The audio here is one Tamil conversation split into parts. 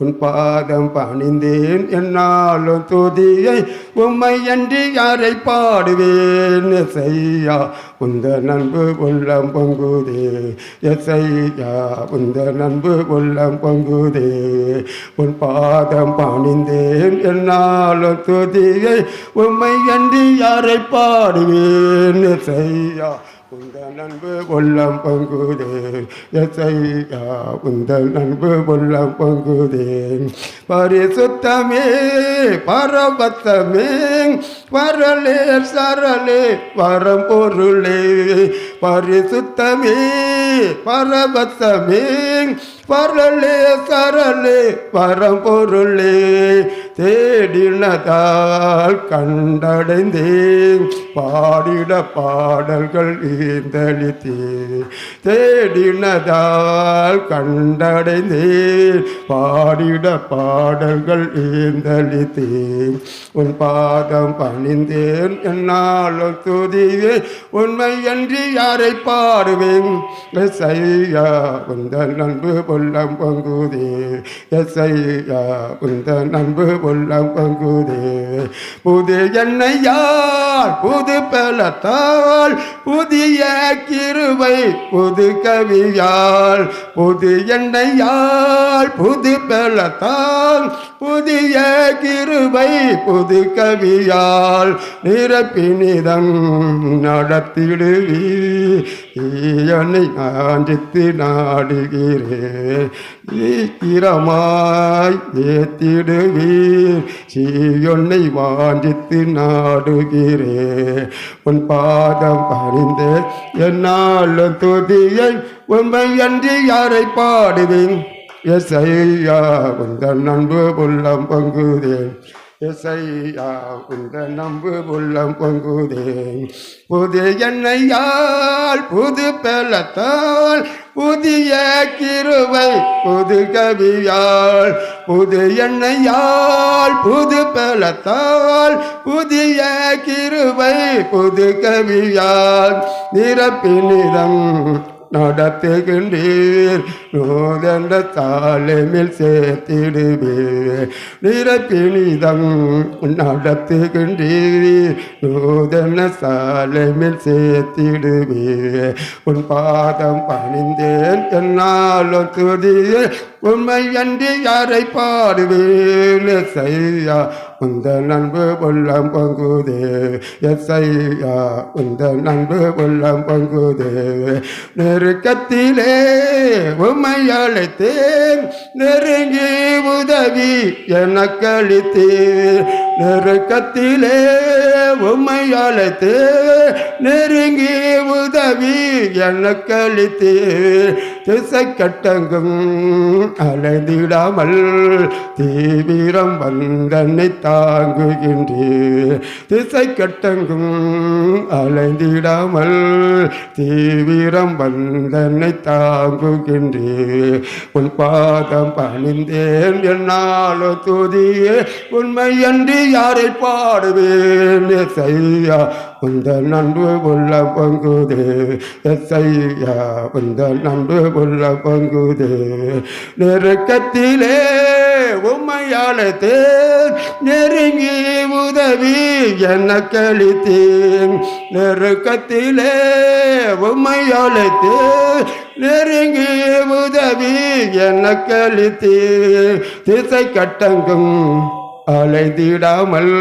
உன் பாதம் பணிந்தேன் என்னாலும் துதியை உம்மை அன்றி யாரை பாடுவேன் எசையா உந்த நண்பு உள்ளம் பொங்குதே எசையா உந்த நண்பு உள்ளம் பொங்குதே உன் பாதம் பணிந்தேன் என்னாலும் துதியை உம்மை அன்றி யாரை பாடுவேன் எசையா உந்த நண்பு உள்ளம் பொங்குதே எசையா உந்த நண்பு உள்ளம் பொங்குதே பரிசுத்தமே பரபத்தமே வரலே சரலே வரம் பொருளே பரிசுத்தமே பரபத்தமே வரலே சரலே வரம் பொருளே தேடினதால் கண்டடைந்தேன் பாடிட பாடல்கள் ஈந்தளித்தே தேடினதால் கண்டடைந்தேன் பாடிட பாடல்கள் ஈந்தளித்தே உன் பாதம் பணிந்தேன் என்னாலும் துதியே உண்மை அன்றி யாரை பாடுவேன் எசையா உந்த நண்பு உள்ளம் பொங்குதே எசையா உந்த நண்பு உள்ளம் பொங்குதே புது எண்ணெயால் புது பலத்தால் புதிய கிருபை புது கவியால் புது எண்ணெயால் புது பலத்தால் புதிய கிருபை புது கவியால் நிரப்பினிதம் நடத்திடுவீ என்னை ஆஞ்சித்து நாடுகிறேன் ஈரமாய் ஏத்திடுவீர் சீயொன்னை வாஞ்சித்து நாடுகிறேன் உன் பாதம் பணிந்தேன் என்னாலும் துதியை உண்மை அன்றி யாரை பாடுவேன் எசையா உந்த நண்பு உள்ளம் பொங்குதே எசையா உந்த நம்பு உள்ளம் பொங்குதே புது எண்ணெயால் புது பலத்தால் புதிய கிருபை புது கவியால் புது எண்ணெயால் புது பலத்தால் புதிய கிருபை புது கவியால் நிரப்பினிதம் நடத்துகின்றீர் நூதந்த தாளமில் சேர்த்திடுவீர் நிரப்பினிதம் நடத்துகின்றீர் நூதன சாலமில் சேர்த்திடுவீர் உன் பாதம் பணிந்தேன் என்னாலும் துதியே உண்மை அன்றி யாரை பாடுவேன் எசையா உந்த நண்பு உள்ளம் பொங்குதே எசையா உந்த நண்பு உள்ளம் பொங்குதே நெருக்கத்திலே உம்மை அழைத்தேன் நெருங்கி உதவி எனக்களித்தேன் நெருக்கத்திலே உம்மை அழைத்தேன் நெருங்கி உதவி எனக்களித்தேன் திசை கட்டங்கும் அலைந்திடாமல் தீவிரம் வந்தனை தாங்குகின்றேன் திசை கட்டங்கும் அலைந்திடாமல் தீவிரம் வந்தனை தாங்குகின்றேன் உன் பாதம் பணிந்தேன் என்னாலும் துதியே உண்மை அன்றி யாரை பாடுவேன் எசையா உந்த நண்பு உள்ளம் பொங்குதே எசையா உந்த நண்பு உள்ளம் பொங்குதே நெருக்கத்திலே உம்மை அழைத்தேன் நெருங்கி உதவி எனக்களித்தேன் நெருக்கத்திலே உம்மை அழைத்தேன் நெருங்கி உதவி எனக்களித்தேன் திசை கட்டங்கும் அலைந்திடாமல்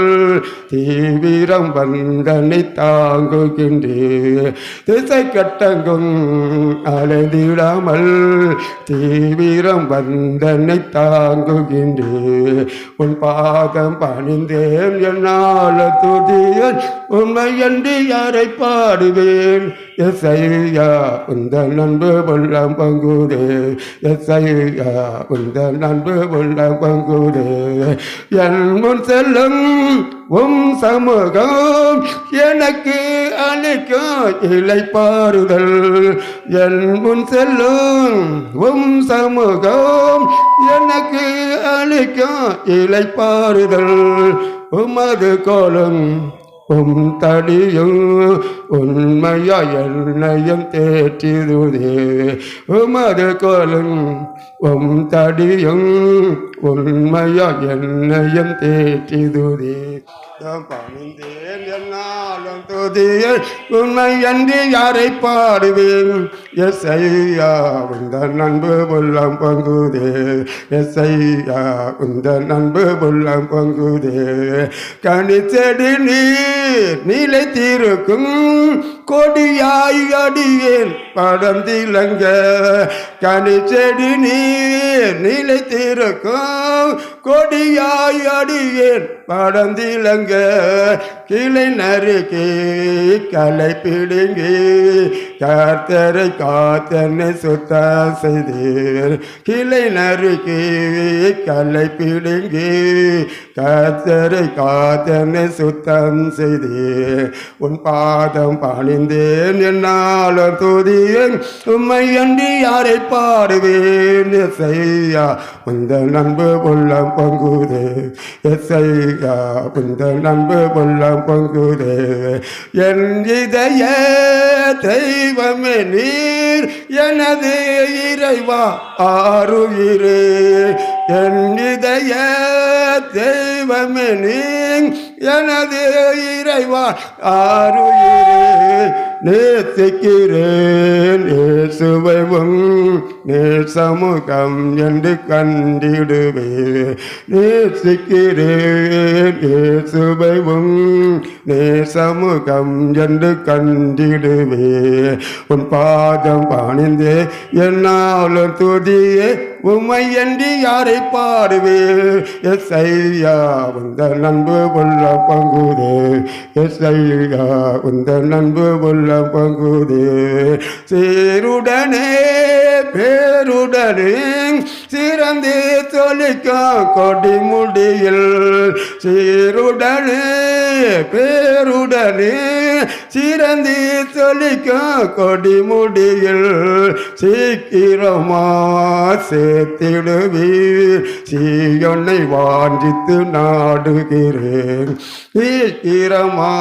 தீவிரம் வந்தனை தாங்குகின்றேன் திசை கட்டங்கும் அலைந்திடாமல் தீவிரம் வந்தனை தாங்குகின்றேன் உன் பாதம் பணிந்தேன் என்னால் துதியன் உண்மை அன்றி யாரை பாடுவேன் எசையா உந்த நண்பு உள்ளம் பங்குதே எசையா உந்த நண்பு உள்ளம் பங்குதே என் முன் செல்லும் சமூகம் எனக்கு அளிக்கும் இளைப்பாறுதல் என் முன் செல்லும் சமூகம் எனக்கு அளிக்கும் இளைப்பாறுதல் உமது கோலம் தடியும் உண்மையா என்னையும் தேற்றிடுதே உமது கோலும் தடியும் உண்மையா என்னையும் தேற்றிடுதே பணிந்தேன் என்னாலும் துதியை உண்மை என்று யாரை பாடுவேன் எஸ்ஐயா உந்த நண்பு உள்ளம் பங்குதே எஸ்ஐயா உந்த நண்பு உள்ளம் பங்குதே கனிச்செடி நீர் நிலைத்திருக்கும் கொடியாய் அடியேன் படந்திலங்க கனிச்செடி நீர் நிலைத்திருக்கும் கொடியாய் அடியேன் படந்திலங்க கிளை நறுக்கி கலை பிடுங்கி கர்த்தரை காத்தனை சுத்த செய்தீர் கிளை நறுக்கி கலை பிடுங்கி கர்த்தரை காத்தனை சுத்தம் செய்தீர் உன் பாதம் பணிந்தேன் என்னாலும் துதியேன் உம்மை அன்றி யாரை பாடுவேன் எஸ்ஐயா உந்த நண்பு உள்ளம் பங்குதே எஸ்ஐயா உந்த நண்பு உள்ளம் பங்குதே என் இதய தெய்வமே நீர் எனது இறைவா ஆருயிரே என் இதய தெய்வமே நீர் எனது இறைவா ஆருயிரே நேசிக்கிறேன் இயேசுவையும் நேர் சமூகம் என்று கண்டிடுவே நேசிக்கிறேன் இயேசுவையும் நேர் சமூகம் என்று கண்டிடுவே உன் பாதம் பணிந்தே என்னாலும் துதியே உம்மை என்று யாரை பாடுவே எஸ்ஐயா உந்த நண்பு உள்ள பங்குதே எஸ்ஐயா உந்த நண்பு உள்ள பங்குதே சீருடனே பேருடனே சிறந்து தொழிக்க கொடி முடியில் சீருடனே பேருடனே சிறந்து தொழிக்க கொடி முடியில் சீக்கிரமா சேர்த்திடுவீர் சீயொன்னை வாஞ்சித்து நாடுகிறேன் சீக்கிரமா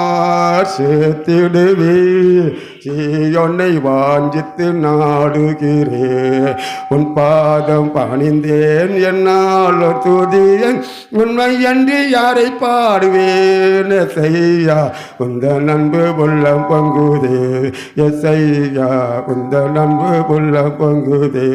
சேர்த்திடுவீர் சீயொன்னை வாஞ்சித்து நாடுகிறேன் உன் பாதம் பணிந்தேன் என்னாலும் துதியேன் உண்மை என்று யாரை பாடுவேன் எஸ்ஐயா உந்த நண்பு உள்ளம் பங்குதே எஸ்ஐயா உந்த நண்பு உள்ளம் பங்குதே